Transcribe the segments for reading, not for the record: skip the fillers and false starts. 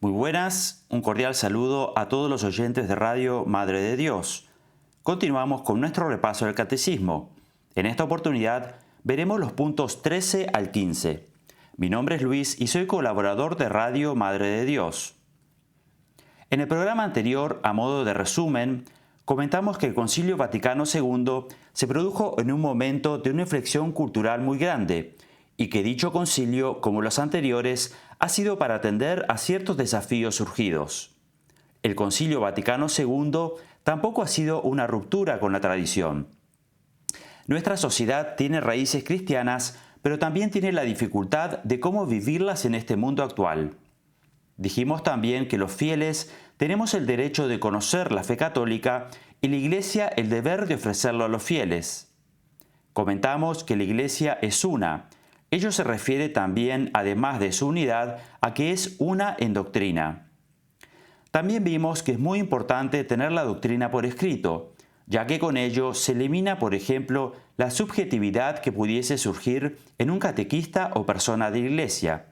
Muy buenas, un cordial saludo a todos los oyentes de Radio Madre de Dios. Continuamos con nuestro repaso del Catecismo. En esta oportunidad veremos los puntos 13 al 15. Mi nombre es Luis y soy colaborador de Radio Madre de Dios. En el programa anterior, a modo de resumen, comentamos que el Concilio Vaticano II se produjo en un momento de una inflexión cultural muy grande y que dicho concilio, como los anteriores, ha sido para atender a ciertos desafíos surgidos. El Concilio Vaticano II tampoco ha sido una ruptura con la tradición. Nuestra sociedad tiene raíces cristianas, pero también tiene la dificultad de cómo vivirlas en este mundo actual. Dijimos también que los fieles tenemos el derecho de conocer la fe católica y la Iglesia el deber de ofrecerlo a los fieles. Comentamos que la Iglesia es una. Ello se refiere también, además de su unidad, a que es una en doctrina. También vimos que es muy importante tener la doctrina por escrito, ya que con ello se elimina, por ejemplo, la subjetividad que pudiese surgir en un catequista o persona de la Iglesia.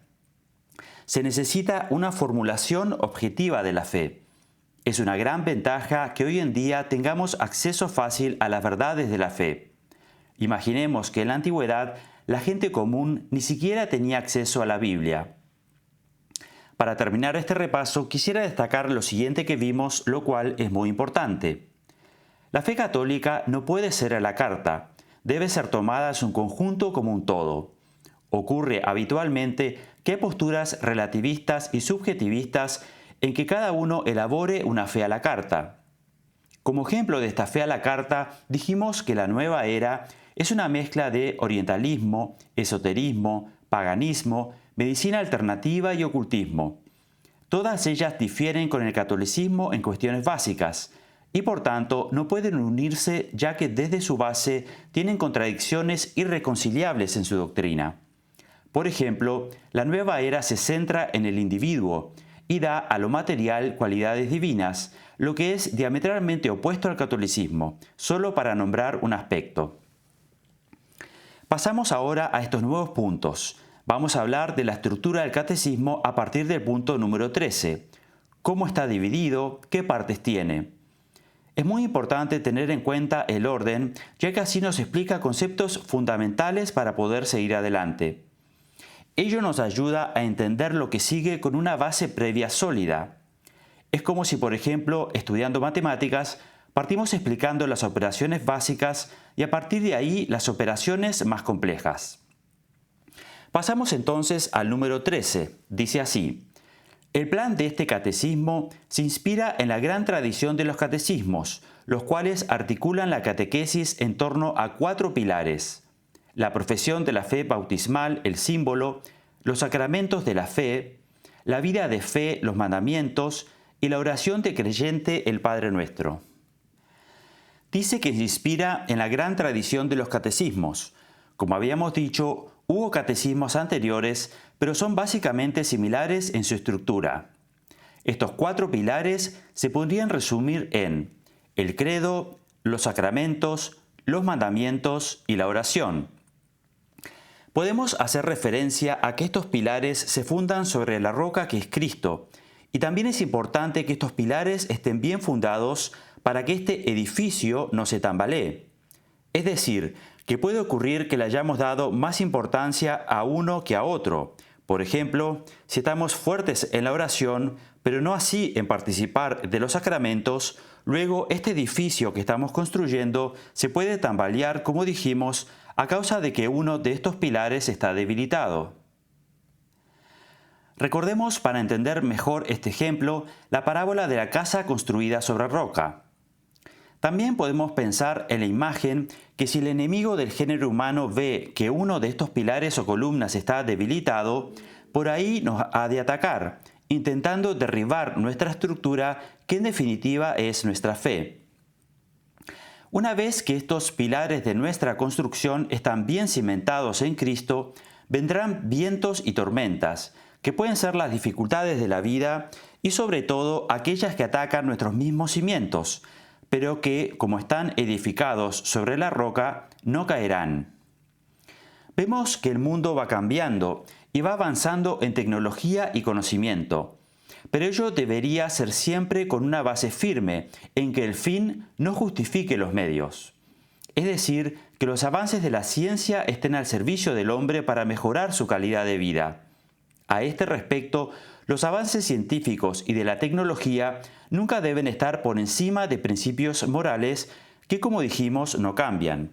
Se necesita una formulación objetiva de la fe. Es una gran ventaja que hoy en día tengamos acceso fácil a las verdades de la fe. Imaginemos que en la antigüedad la gente común ni siquiera tenía acceso a la Biblia. Para terminar este repaso, quisiera destacar lo siguiente que vimos, lo cual es muy importante. La fe católica no puede ser a la carta, debe ser tomada en su conjunto como un todo. Ocurre habitualmente que hay posturas relativistas y subjetivistas en que cada uno elabore una fe a la carta. Como ejemplo de esta fe a la carta, dijimos que la nueva era es una mezcla de orientalismo, esoterismo, paganismo, medicina alternativa y ocultismo. Todas ellas difieren con el catolicismo en cuestiones básicas y por tanto no pueden unirse ya que desde su base tienen contradicciones irreconciliables en su doctrina. Por ejemplo, la nueva era se centra en el individuo y da a lo material cualidades divinas, lo que es diametralmente opuesto al catolicismo, solo para nombrar un aspecto. Pasamos ahora a estos nuevos puntos. Vamos a hablar de la estructura del catecismo a partir del punto número 13. ¿Cómo está dividido? ¿Qué partes tiene? Es muy importante tener en cuenta el orden, ya que así nos explica conceptos fundamentales para poder seguir adelante. Ello nos ayuda a entender lo que sigue con una base previa sólida. Es como si, por ejemplo, estudiando matemáticas, partimos explicando las operaciones básicas y a partir de ahí las operaciones más complejas. Pasamos entonces al número 13. Dice así: el plan de este catecismo se inspira en la gran tradición de los catecismos, los cuales articulan la catequesis en torno a 4 pilares: la profesión de la fe bautismal, el símbolo, los sacramentos de la fe, la vida de fe, los mandamientos y la oración de creyente, el Padre Nuestro. Dice que se inspira en la gran tradición de los catecismos. Como habíamos dicho, hubo catecismos anteriores, pero son básicamente similares en su estructura. Estos 4 pilares se podrían resumir en el credo, los sacramentos, los mandamientos y la oración. Podemos hacer referencia a que estos pilares se fundan sobre la roca que es Cristo, y también es importante que estos pilares estén bien fundados para que este edificio no se tambalee. Es decir, que puede ocurrir que le hayamos dado más importancia a uno que a otro. Por ejemplo, si estamos fuertes en la oración, pero no así en participar de los sacramentos, luego este edificio que estamos construyendo se puede tambalear, como dijimos, a causa de que uno de estos pilares está debilitado. Recordemos, para entender mejor este ejemplo, la parábola de la casa construida sobre roca. También podemos pensar en la imagen que si el enemigo del género humano ve que uno de estos pilares o columnas está debilitado, por ahí nos ha de atacar, intentando derribar nuestra estructura, que en definitiva es nuestra fe. Una vez que estos pilares de nuestra construcción están bien cimentados en Cristo, vendrán vientos y tormentas, que pueden ser las dificultades de la vida y sobre todo aquellas que atacan nuestros mismos cimientos, pero que, como están edificados sobre la roca, no caerán. Vemos que el mundo va cambiando y va avanzando en tecnología y conocimiento, pero ello debería ser siempre con una base firme, en que el fin no justifique los medios. Es decir, que los avances de la ciencia estén al servicio del hombre para mejorar su calidad de vida. A este respecto, los avances científicos y de la tecnología nunca deben estar por encima de principios morales que, como dijimos, no cambian.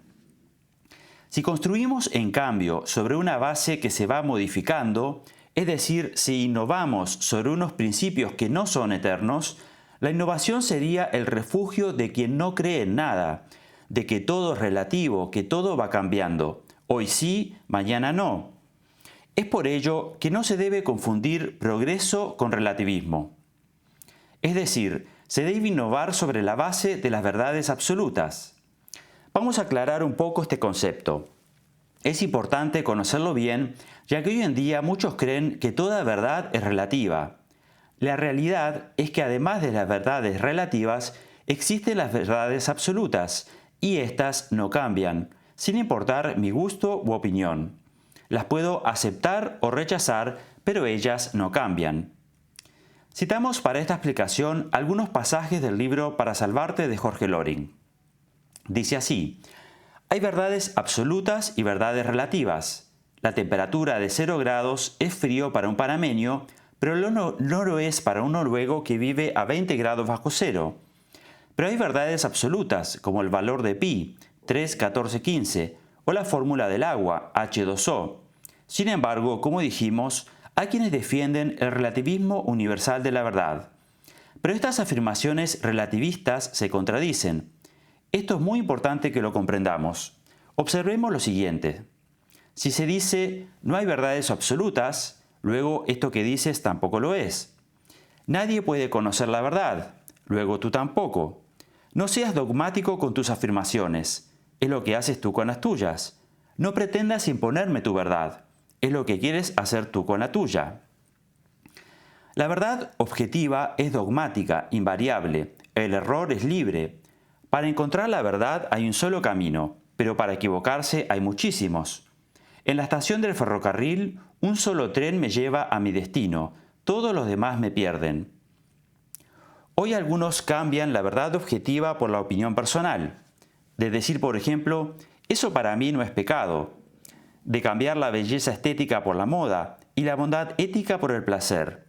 Si construimos, en cambio, sobre una base que se va modificando, es decir, si innovamos sobre unos principios que no son eternos, la innovación sería el refugio de quien no cree en nada, de que todo es relativo, que todo va cambiando, hoy sí, mañana no. Es por ello que no se debe confundir progreso con relativismo. Es decir, se debe innovar sobre la base de las verdades absolutas. Vamos a aclarar un poco este concepto. Es importante conocerlo bien, ya que hoy en día muchos creen que toda verdad es relativa. La realidad es que además de las verdades relativas, existen las verdades absolutas, y éstas no cambian, sin importar mi gusto u opinión. Las puedo aceptar o rechazar, pero ellas no cambian. Citamos para esta explicación algunos pasajes del libro Para Salvarte de Jorge Loring. Dice así: hay verdades absolutas y verdades relativas. La temperatura de 0 grados es frío para un panameño, pero no lo es para un noruego que vive a 20 grados bajo cero. Pero hay verdades absolutas, como el valor de pi, 3, 14, 15, o la fórmula del agua, H2O. Sin embargo, como dijimos, hay quienes defienden el relativismo universal de la verdad. Pero estas afirmaciones relativistas se contradicen. Esto es muy importante que lo comprendamos. Observemos lo siguiente. Si se dice no hay verdades absolutas, luego esto que dices tampoco lo es. Nadie puede conocer la verdad, luego tú tampoco. No seas dogmático con tus afirmaciones, es lo que haces tú con las tuyas. No pretendas imponerme tu verdad, es lo que quieres hacer tú con la tuya. La verdad objetiva es dogmática, invariable, el error es libre. Para encontrar la verdad hay un solo camino, pero para equivocarse hay muchísimos. En la estación del ferrocarril, un solo tren me lleva a mi destino, todos los demás me pierden. Hoy algunos cambian la verdad objetiva por la opinión personal, de decir, por ejemplo, eso para mí no es pecado, de cambiar la belleza estética por la moda y la bondad ética por el placer.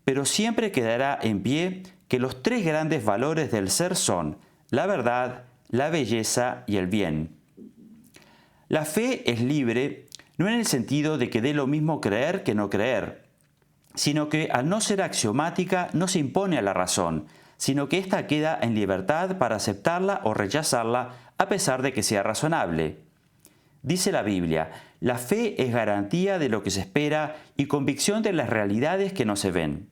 Pero siempre quedará en pie que los 3 grandes valores del ser son la verdad, la belleza y el bien. La fe es libre, no en el sentido de que dé lo mismo creer que no creer, sino que al no ser axiomática no se impone a la razón, sino que ésta queda en libertad para aceptarla o rechazarla a pesar de que sea razonable. Dice la Biblia, la fe es garantía de lo que se espera y convicción de las realidades que no se ven.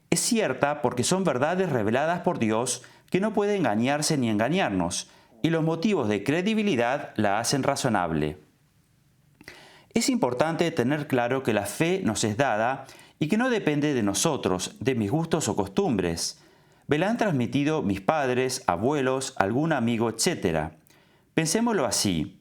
Es cierta porque son verdades reveladas por Dios que no puede engañarse ni engañarnos, y los motivos de credibilidad la hacen razonable. Es importante tener claro que la fe nos es dada y que no depende de nosotros, de mis gustos o costumbres. Me la han transmitido mis padres, abuelos, algún amigo, etc. Pensémoslo así.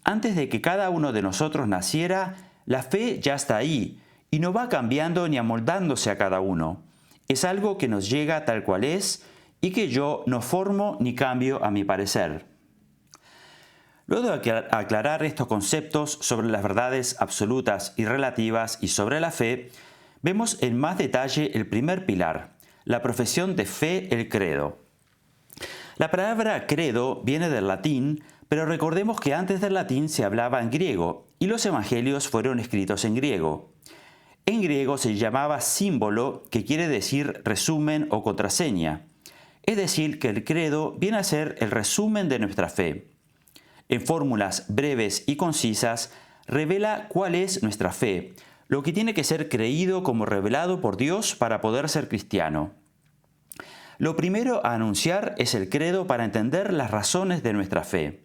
Antes de que cada uno de nosotros naciera, la fe ya está ahí y no va cambiando ni amoldándose a cada uno. Es algo que nos llega tal cual es y que yo no formo ni cambio a mi parecer. Luego de aclarar estos conceptos sobre las verdades absolutas y relativas y sobre la fe, vemos en más detalle el primer pilar, la profesión de fe, el credo. La palabra credo viene del latín, pero recordemos que antes del latín se hablaba en griego y los evangelios fueron escritos en griego. En griego se llamaba símbolo, que quiere decir resumen o contraseña. Es decir, que el credo viene a ser el resumen de nuestra fe. En fórmulas breves y concisas, revela cuál es nuestra fe, lo que tiene que ser creído como revelado por Dios para poder ser cristiano. Lo primero a anunciar es el credo para entender las razones de nuestra fe.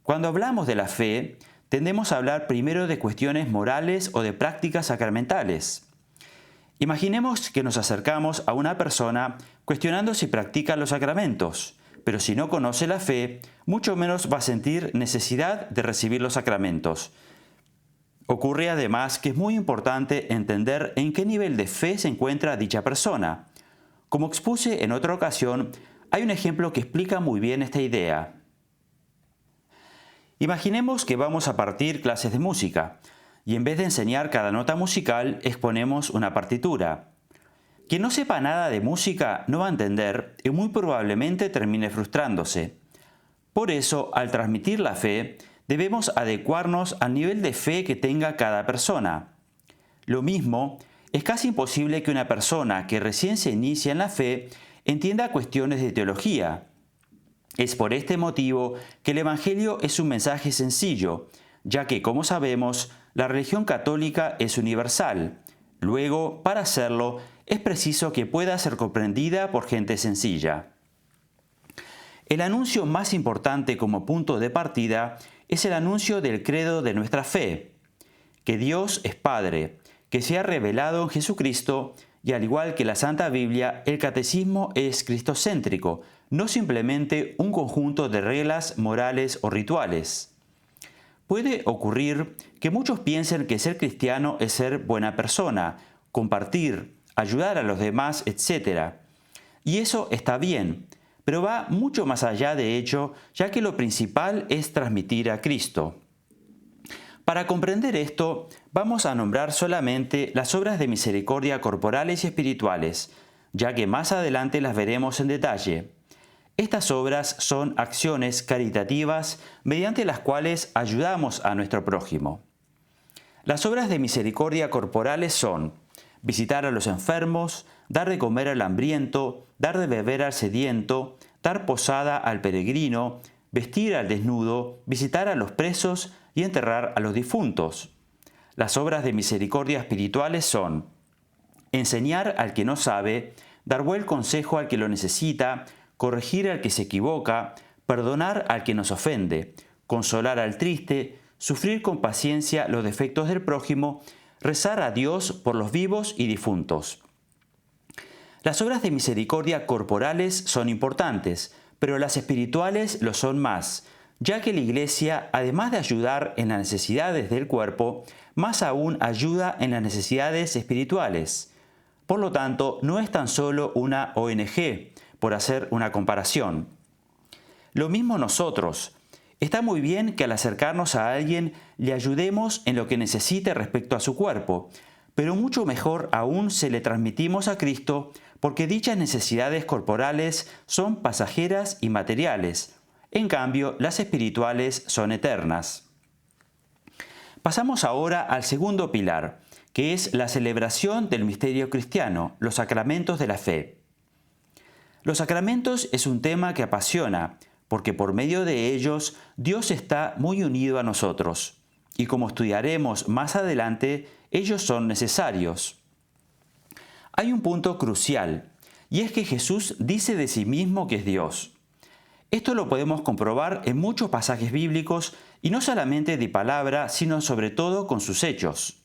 Cuando hablamos de la fe, tendemos a hablar primero de cuestiones morales o de prácticas sacramentales. Imaginemos que nos acercamos a una persona cuestionando si practica los sacramentos, pero si no conoce la fe, mucho menos va a sentir necesidad de recibir los sacramentos. Ocurre además que es muy importante entender en qué nivel de fe se encuentra dicha persona. Como expuse en otra ocasión, hay un ejemplo que explica muy bien esta idea. Imaginemos que vamos a partir clases de música y en vez de enseñar cada nota musical exponemos una partitura. Quien no sepa nada de música no va a entender y muy probablemente termine frustrándose. Por eso, al transmitir la fe, debemos adecuarnos al nivel de fe que tenga cada persona. Lo mismo, es casi imposible que una persona que recién se inicia en la fe entienda cuestiones de teología. Es por este motivo que el Evangelio es un mensaje sencillo, ya que, como sabemos, la religión católica es universal. Luego, para hacerlo, es preciso que pueda ser comprendida por gente sencilla. El anuncio más importante como punto de partida es el anuncio del credo de nuestra fe, que Dios es Padre, que se ha revelado en Jesucristo y al igual que la Santa Biblia, el catecismo es cristocéntrico, no simplemente un conjunto de reglas morales o rituales. Puede ocurrir que muchos piensen que ser cristiano es ser buena persona, compartir, ayudar a los demás, etc. Y eso está bien, pero va mucho más allá de ello, ya que lo principal es transmitir a Cristo. Para comprender esto, vamos a nombrar solamente las obras de misericordia corporales y espirituales, ya que más adelante las veremos en detalle. Estas obras son acciones caritativas mediante las cuales ayudamos a nuestro prójimo. Las obras de misericordia corporales son visitar a los enfermos, dar de comer al hambriento, dar de beber al sediento, dar posada al peregrino, vestir al desnudo, visitar a los presos y enterrar a los difuntos. Las obras de misericordia espirituales son enseñar al que no sabe, dar buen consejo al que lo necesita, corregir al que se equivoca, perdonar al que nos ofende, consolar al triste, sufrir con paciencia los defectos del prójimo, rezar a Dios por los vivos y difuntos. Las obras de misericordia corporales son importantes, pero las espirituales lo son más, ya que la Iglesia, además de ayudar en las necesidades del cuerpo, más aún ayuda en las necesidades espirituales. Por lo tanto, no es tan solo una ONG, por hacer una comparación. Lo mismo nosotros. Está muy bien que al acercarnos a alguien le ayudemos en lo que necesite respecto a su cuerpo, pero mucho mejor aún se le transmitimos a Cristo porque dichas necesidades corporales son pasajeras y materiales. En cambio, las espirituales son eternas. Pasamos ahora al segundo pilar, que es la celebración del misterio cristiano, los sacramentos de la fe. Los sacramentos es un tema que apasiona, porque por medio de ellos Dios está muy unido a nosotros, y como estudiaremos más adelante, ellos son necesarios. Hay un punto crucial, y es que Jesús dice de sí mismo que es Dios. Esto lo podemos comprobar en muchos pasajes bíblicos, y no solamente de palabra, sino sobre todo con sus hechos.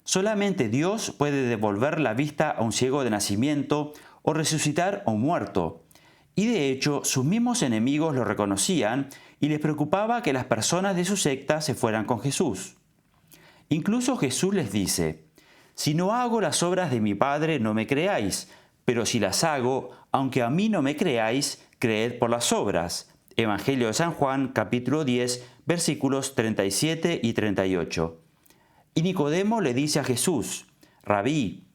Solamente Dios puede devolver la vista a un ciego de nacimiento o resucitar a un muerto. Y de hecho, sus mismos enemigos lo reconocían y les preocupaba que las personas de su secta se fueran con Jesús. Incluso Jesús les dice, «Si no hago las obras de mi Padre, no me creáis, pero si las hago, aunque a mí no me creáis, creed por las obras». Evangelio de San Juan, capítulo 10, versículos 37 y 38. Y Nicodemo le dice a Jesús, «Rabí,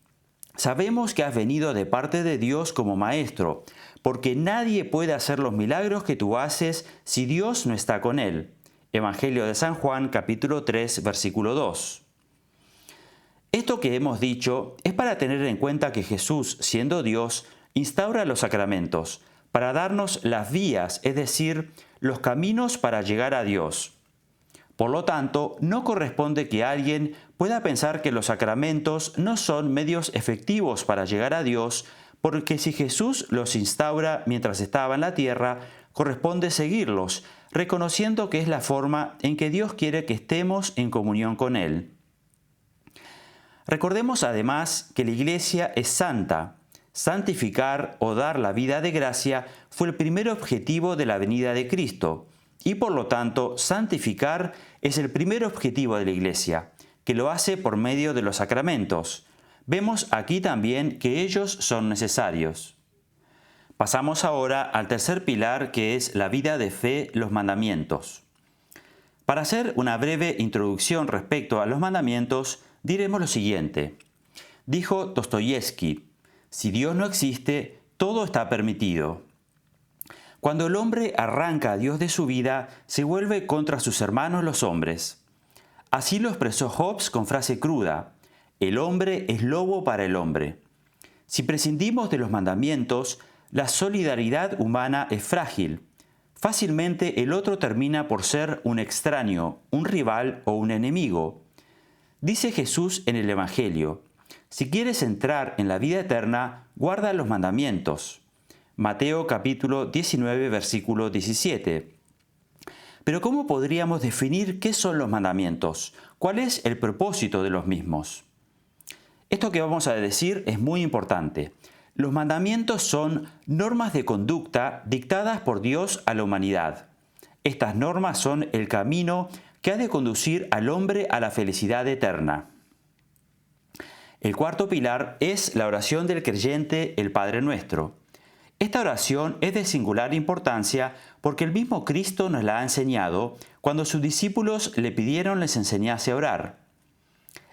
sabemos que has venido de parte de Dios como maestro, porque nadie puede hacer los milagros que tú haces si Dios no está con él». Evangelio de San Juan, capítulo 3, versículo 2. Esto que hemos dicho es para tener en cuenta que Jesús, siendo Dios, instaura los sacramentos, para darnos las vías, es decir, los caminos para llegar a Dios. Por lo tanto, no corresponde que alguien pueda pensar que los sacramentos no son medios efectivos para llegar a Dios, porque si Jesús los instaura mientras estaba en la tierra, corresponde seguirlos, reconociendo que es la forma en que Dios quiere que estemos en comunión con Él. Recordemos además que la Iglesia es santa. Santificar o dar la vida de gracia fue el primer objetivo de la venida de Cristo, y por lo tanto santificar es el primer objetivo de la Iglesia, que lo hace por medio de los sacramentos. Vemos aquí también que ellos son necesarios. Pasamos ahora al tercer pilar, que es la vida de fe, los mandamientos. Para hacer una breve introducción respecto a los mandamientos, diremos lo siguiente. Dijo Dostoyevsky, si Dios no existe, todo está permitido. Cuando el hombre arranca a Dios de su vida, se vuelve contra sus hermanos los hombres. Así lo expresó Hobbes con frase cruda, el hombre es lobo para el hombre. Si prescindimos de los mandamientos, la solidaridad humana es frágil. Fácilmente el otro termina por ser un extraño, un rival o un enemigo. Dice Jesús en el Evangelio, si quieres entrar en la vida eterna, guarda los mandamientos. Mateo capítulo 19, versículo 17. Pero ¿cómo podríamos definir qué son los mandamientos? ¿Cuál es el propósito de los mismos? Esto que vamos a decir es muy importante. Los mandamientos son normas de conducta dictadas por Dios a la humanidad. Estas normas son el camino que ha de conducir al hombre a la felicidad eterna. El cuarto pilar es la oración del creyente, el Padre Nuestro. Esta oración es de singular importancia porque el mismo Cristo nos la ha enseñado cuando sus discípulos le pidieron les enseñase a orar.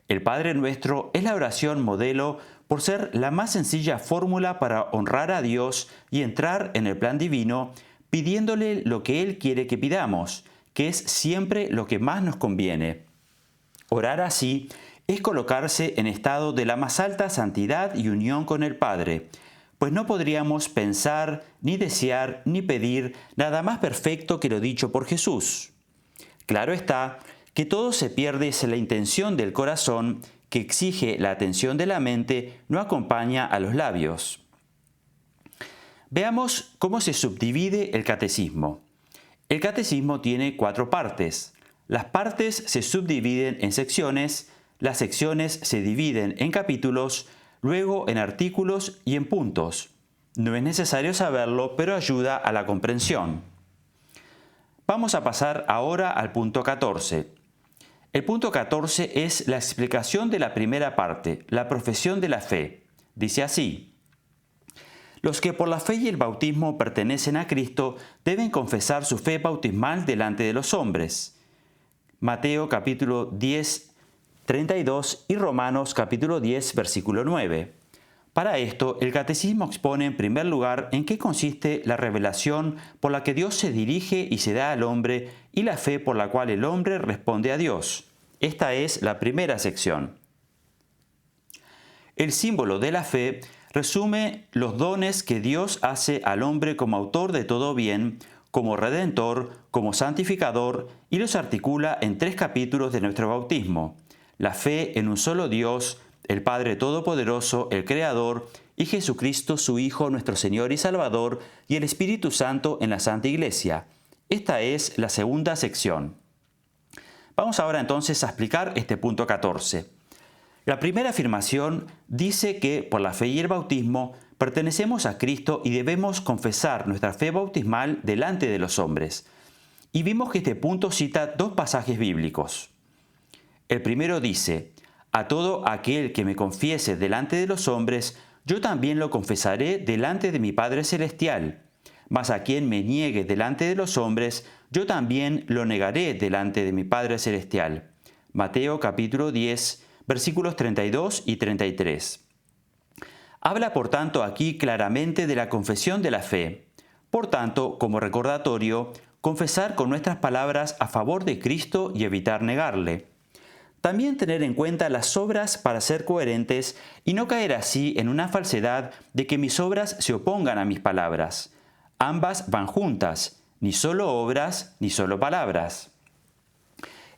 El Padre Nuestro es la oración modelo por ser la más sencilla fórmula para honrar a Dios y entrar en el plan divino, pidiéndole lo que Él quiere que pidamos, que es siempre lo que más nos conviene. Orar así es colocarse en estado de la más alta santidad y unión con el Padre, pues no podríamos pensar, ni desear, ni pedir nada más perfecto que lo dicho por Jesús. Claro está que todo se pierde si la intención del corazón, que exige la atención de la mente, no acompaña a los labios. Veamos cómo se subdivide el catecismo. El catecismo tiene 4 partes. Las partes se subdividen en secciones, las secciones se dividen en capítulos, luego en artículos y en puntos. No es necesario saberlo, pero ayuda a la comprensión. Vamos a pasar ahora al punto 14. El punto 14 es la explicación de la primera parte, la profesión de la fe. Dice así: los que por la fe y el bautismo pertenecen a Cristo deben confesar su fe bautismal delante de los hombres. Mateo capítulo 10, 32 y Romanos capítulo 10, versículo 9. Para esto, el catecismo expone en primer lugar en qué consiste la revelación por la que Dios se dirige y se da al hombre y la fe por la cual el hombre responde a Dios. Esta es la primera sección. El símbolo de la fe resume los dones que Dios hace al hombre como autor de todo bien, como redentor, como santificador, y los articula en 3 capítulos de nuestro bautismo: la fe en un solo Dios, el Padre Todopoderoso, el Creador, y Jesucristo, su Hijo, nuestro Señor y Salvador, y el Espíritu Santo en la Santa Iglesia. Esta es la segunda sección. Vamos ahora entonces a explicar este punto 14. La primera afirmación dice que por la fe y el bautismo pertenecemos a Cristo y debemos confesar nuestra fe bautismal delante de los hombres. Y vimos que este punto cita 2 pasajes bíblicos. El primero dice: a todo aquel que me confiese delante de los hombres, yo también lo confesaré delante de mi Padre Celestial. Mas a quien me niegue delante de los hombres, yo también lo negaré delante de mi Padre Celestial. Mateo capítulo 10, versículos 32 y 33. Habla por tanto aquí claramente de la confesión de la fe. Por tanto, como recordatorio, confesar con nuestras palabras a favor de Cristo y evitar negarle. También tener en cuenta las obras para ser coherentes y no caer así en una falsedad de que mis obras se opongan a mis palabras. Ambas van juntas, ni solo obras ni solo palabras.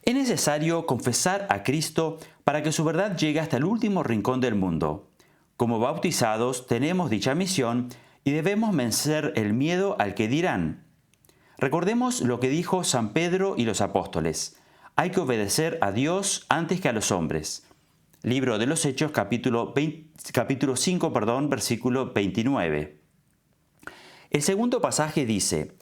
Es necesario confesar a Cristo para que su verdad llegue hasta el último rincón del mundo. Como bautizados tenemos dicha misión y debemos vencer el miedo al que dirán. Recordemos lo que dijo San Pedro y los apóstoles: hay que obedecer a Dios antes que a los hombres. Libro de los Hechos, capítulo 5, versículo 29. El segundo pasaje dice: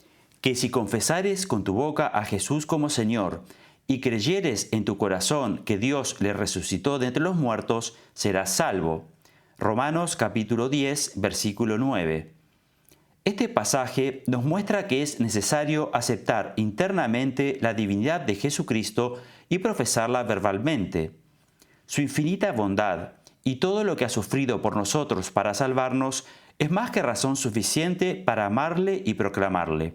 que si confesares con tu boca a Jesús como Señor y creyeres en tu corazón que Dios le resucitó de entre los muertos, serás salvo. Romanos capítulo 10, versículo 9. Este pasaje nos muestra que es necesario aceptar internamente la divinidad de Jesucristo y profesarla verbalmente. Su infinita bondad y todo lo que ha sufrido por nosotros para salvarnos es más que razón suficiente para amarle y proclamarle.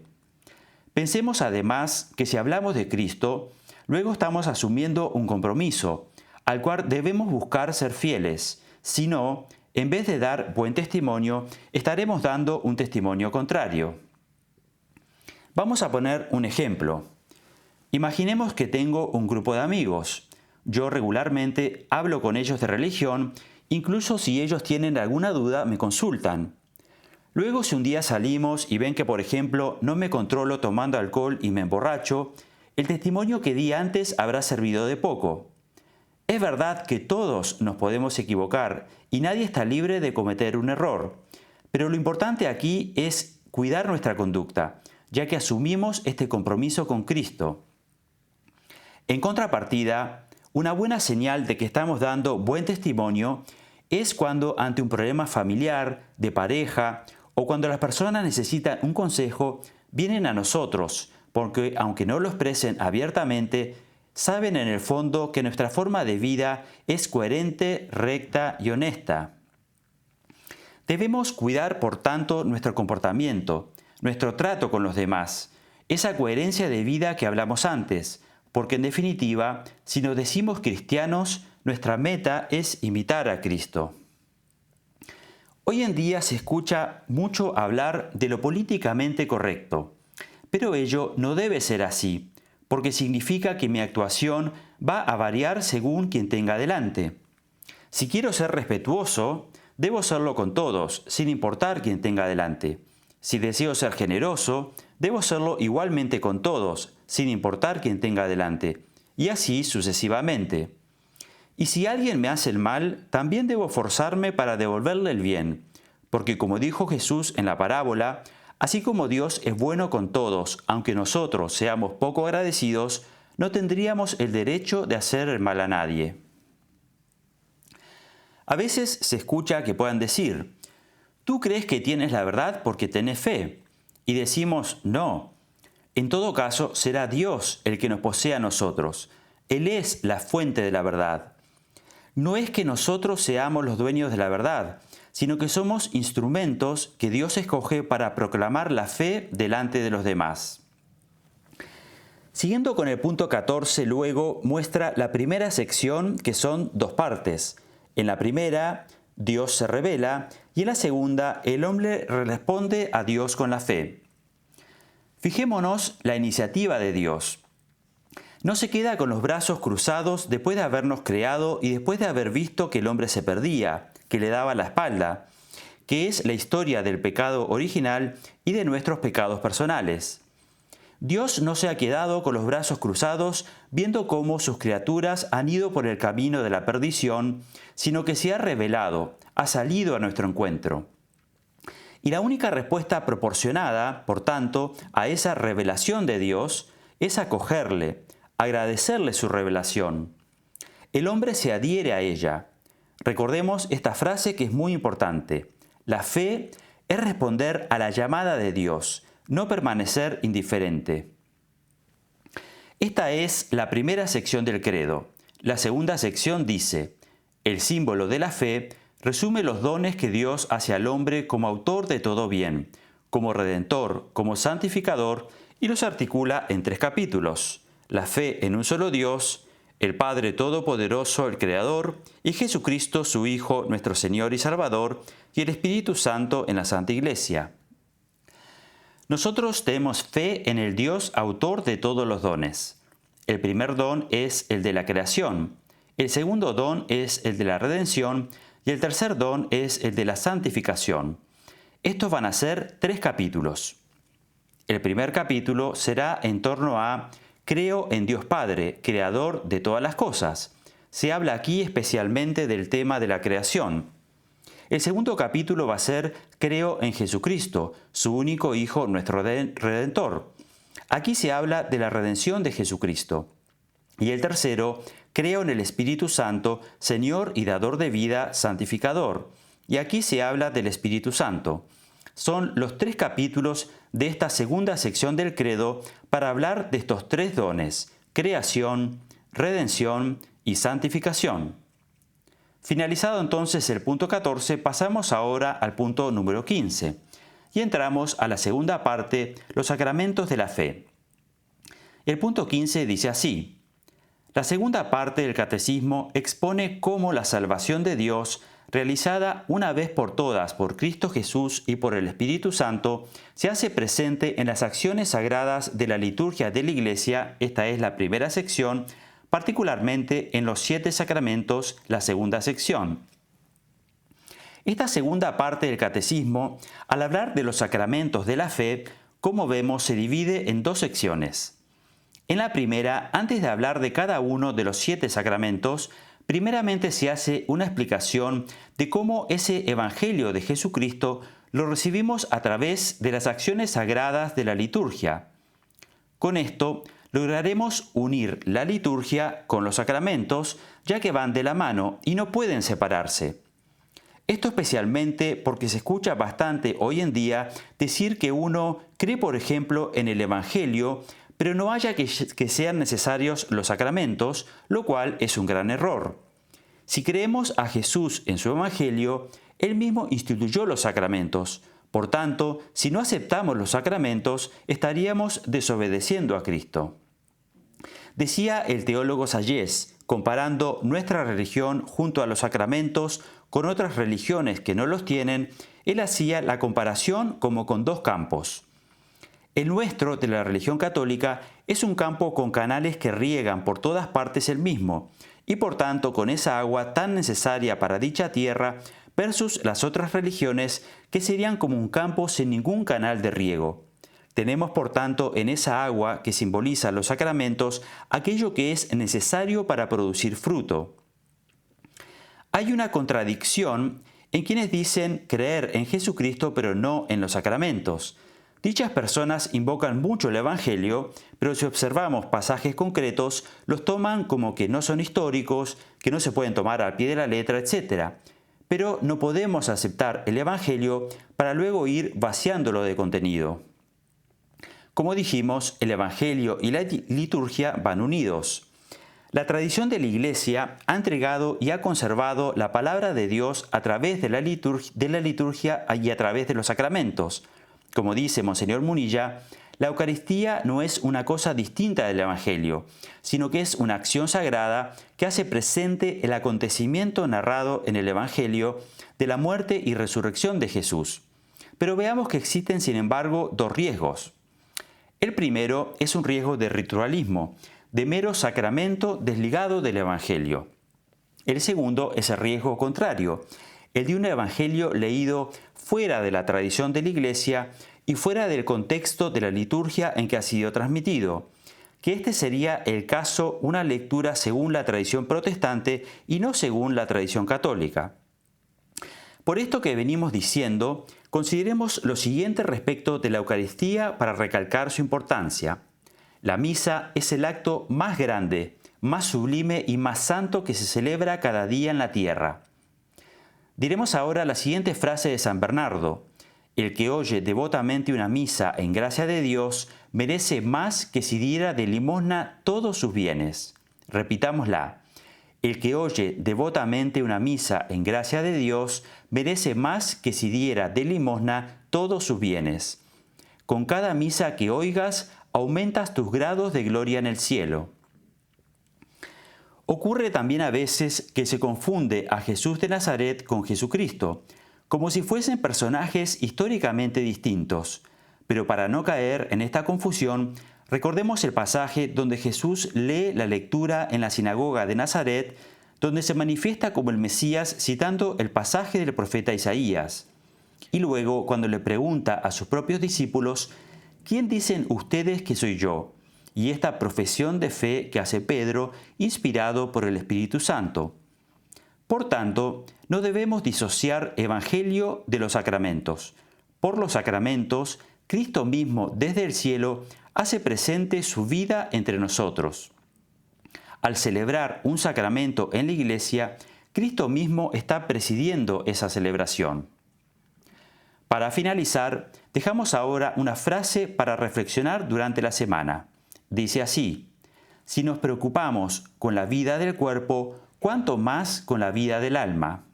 Pensemos además que si hablamos de Cristo, luego estamos asumiendo un compromiso, al cual debemos buscar ser fieles. Si no, en vez de dar buen testimonio, estaremos dando un testimonio contrario. Vamos a poner un ejemplo. Imaginemos que tengo un grupo de amigos. Yo regularmente hablo con ellos de religión, incluso si ellos tienen alguna duda me consultan. Luego, si un día salimos y ven que, por ejemplo, no me controlo tomando alcohol y me emborracho, el testimonio que di antes habrá servido de poco. Es verdad que todos nos podemos equivocar y nadie está libre de cometer un error, pero lo importante aquí es cuidar nuestra conducta, ya que asumimos este compromiso con Cristo. En contrapartida, una buena señal de que estamos dando buen testimonio es cuando ante un problema familiar, de pareja, o cuando las personas necesitan un consejo, vienen a nosotros, porque aunque no lo expresen abiertamente, saben en el fondo que nuestra forma de vida es coherente, recta y honesta. Debemos cuidar, por tanto, nuestro comportamiento, nuestro trato con los demás, esa coherencia de vida que hablamos antes, porque en definitiva, si nos decimos cristianos, nuestra meta es imitar a Cristo. Hoy en día se escucha mucho hablar de lo políticamente correcto, pero ello no debe ser así, porque significa que mi actuación va a variar según quien tenga delante. Si quiero ser respetuoso, debo serlo con todos, sin importar quién tenga delante. Si deseo ser generoso, debo serlo igualmente con todos, sin importar quién tenga delante, y así sucesivamente. Y si alguien me hace el mal, también debo forzarme para devolverle el bien, porque como dijo Jesús en la parábola, así como Dios es bueno con todos, aunque nosotros seamos poco agradecidos, no tendríamos el derecho de hacer el mal a nadie. A veces se escucha que puedan decir, ¿tú crees que tienes la verdad porque tenés fe? Y decimos, no. En todo caso, será Dios el que nos posee a nosotros. Él es la fuente de la verdad. No es que nosotros seamos los dueños de la verdad, sino que somos instrumentos que Dios escoge para proclamar la fe delante de los demás. Siguiendo con el punto 14, luego muestra la primera sección, que son dos partes. En la primera, Dios se revela, y en la segunda, el hombre responde a Dios con la fe. Fijémonos la iniciativa de Dios. No se queda con los brazos cruzados después de habernos creado y después de haber visto que el hombre se perdía, que le daba la espalda, que es la historia del pecado original y de nuestros pecados personales. Dios no se ha quedado con los brazos cruzados viendo cómo sus criaturas han ido por el camino de la perdición, sino que se ha revelado, ha salido a nuestro encuentro. Y la única respuesta proporcionada, por tanto, a esa revelación de Dios es acogerle, agradecerle su revelación. El hombre se adhiere a ella. Recordemos esta frase que es muy importante. La fe es responder a la llamada de Dios, no permanecer indiferente. Esta es la primera sección del credo. La segunda sección dice, el símbolo de la fe resume los dones que Dios hace al hombre como autor de todo bien, como redentor, como santificador, y los articula en 3 capítulos. La fe en un solo Dios, el Padre Todopoderoso, el Creador, y Jesucristo, su Hijo, nuestro Señor y Salvador, y el Espíritu Santo en la Santa Iglesia. Nosotros tenemos fe en el Dios autor de todos los dones. El primer don es el de la creación, el segundo don es el de la redención, y el tercer don es el de la santificación. Estos van a ser 3 capítulos. El primer capítulo será en torno a Creo en Dios Padre, creador de todas las cosas. Se habla aquí especialmente del tema de la creación. El segundo capítulo va a ser Creo en Jesucristo, su único Hijo, nuestro Redentor. Aquí se habla de la redención de Jesucristo. Y el tercero, creo en el Espíritu Santo, Señor y dador de vida, santificador. Y aquí se habla del Espíritu Santo. Son los 3 capítulos de esta segunda sección del credo para hablar de estos 3 dones: creación, redención y santificación. Finalizado entonces el punto 14, pasamos ahora al punto número 15 y entramos a la segunda parte, los sacramentos de la fe. El punto 15 dice así: la segunda parte del catecismo expone cómo la salvación de Dios, realizada una vez por todas por Cristo Jesús y por el Espíritu Santo, se hace presente en las acciones sagradas de la liturgia de la Iglesia. Esta es la primera sección, particularmente en los 7 sacramentos, la segunda sección. Esta segunda parte del catecismo, al hablar de los sacramentos de la fe, como vemos, se divide en 2 secciones. En la primera, antes de hablar de cada uno de los 7 sacramentos, primeramente se hace una explicación de cómo ese Evangelio de Jesucristo lo recibimos a través de las acciones sagradas de la liturgia. Con esto, lograremos unir la liturgia con los sacramentos, ya que van de la mano y no pueden separarse. Esto especialmente porque se escucha bastante hoy en día decir que uno cree, por ejemplo, en el Evangelio, pero no haya que sean necesarios los sacramentos, lo cual es un gran error. Si creemos a Jesús en su Evangelio, Él mismo instituyó los sacramentos. Por tanto, si no aceptamos los sacramentos, estaríamos desobedeciendo a Cristo. Decía el teólogo Sayés, comparando nuestra religión junto a los sacramentos con otras religiones que no los tienen, él hacía la comparación como con 2 campos. El nuestro, de la religión católica, es un campo con canales que riegan por todas partes el mismo, y por tanto con esa agua tan necesaria para dicha tierra, versus las otras religiones que serían como un campo sin ningún canal de riego. Tenemos por tanto en esa agua que simboliza los sacramentos aquello que es necesario para producir fruto. Hay una contradicción en quienes dicen creer en Jesucristo pero no en los sacramentos. Dichas personas invocan mucho el Evangelio, pero si observamos pasajes concretos, los toman como que no son históricos, que no se pueden tomar al pie de la letra, etc. Pero no podemos aceptar el Evangelio para luego ir vaciándolo de contenido. Como dijimos, el Evangelio y la liturgia van unidos. La tradición de la Iglesia ha entregado y ha conservado la palabra de Dios a través de la liturgia y a través de los sacramentos. Como dice Monseñor Munilla, la Eucaristía no es una cosa distinta del Evangelio, sino que es una acción sagrada que hace presente el acontecimiento narrado en el Evangelio de la muerte y resurrección de Jesús. Pero veamos que existen, sin embargo, 2 riesgos. El primero es un riesgo de ritualismo, de mero sacramento desligado del Evangelio. El segundo es el riesgo contrario, el de un Evangelio leído fuera de la tradición de la Iglesia y fuera del contexto de la liturgia en que ha sido transmitido, que este sería el caso una lectura según la tradición protestante y no según la tradición católica. Por esto que venimos diciendo, consideremos lo siguiente respecto de la Eucaristía para recalcar su importancia. La misa es el acto más grande, más sublime y más santo que se celebra cada día en la tierra. Diremos ahora la siguiente frase de San Bernardo: el que oye devotamente una misa en gracia de Dios merece más que si diera de limosna todos sus bienes. Repitámosla: el que oye devotamente una misa en gracia de Dios merece más que si diera de limosna todos sus bienes. Con cada misa que oigas, aumentas tus grados de gloria en el cielo. Ocurre también a veces que se confunde a Jesús de Nazaret con Jesucristo, como si fuesen personajes históricamente distintos. Pero para no caer en esta confusión, recordemos el pasaje donde Jesús lee la lectura en la sinagoga de Nazaret, donde se manifiesta como el Mesías citando el pasaje del profeta Isaías. Y luego, cuando le pregunta a sus propios discípulos: ¿quién dicen ustedes que soy yo? Y esta profesión de fe que hace Pedro, inspirado por el Espíritu Santo. Por tanto, no debemos disociar Evangelio de los sacramentos. Por los sacramentos, Cristo mismo desde el cielo hace presente su vida entre nosotros. Al celebrar un sacramento en la iglesia, Cristo mismo está presidiendo esa celebración. Para finalizar, dejamos ahora una frase para reflexionar durante la semana. Dice así: si nos preocupamos con la vida del cuerpo, ¿cuánto más con la vida del alma?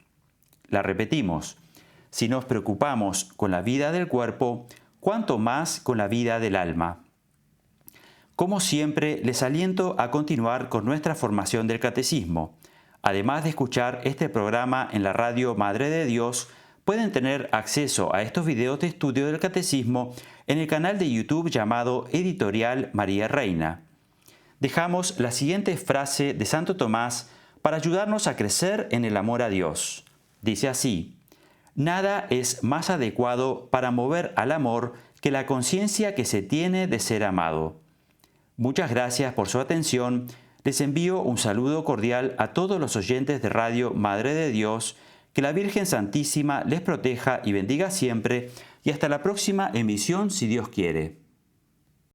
La repetimos. Si nos preocupamos con la vida del cuerpo, ¿cuánto más con la vida del alma? Como siempre, les aliento a continuar con nuestra formación del catecismo. Además de escuchar este programa en la radio Madre de Dios, pueden tener acceso a estos videos de estudio del catecismo en el canal de YouTube llamado Editorial María Reina. Dejamos la siguiente frase de Santo Tomás para ayudarnos a crecer en el amor a Dios. Dice así: nada es más adecuado para mover al amor que la conciencia que se tiene de ser amado. Muchas gracias por su atención. Les envío un saludo cordial a todos los oyentes de Radio Madre de Dios. Que la Virgen Santísima les proteja y bendiga siempre, y hasta la próxima emisión si Dios quiere.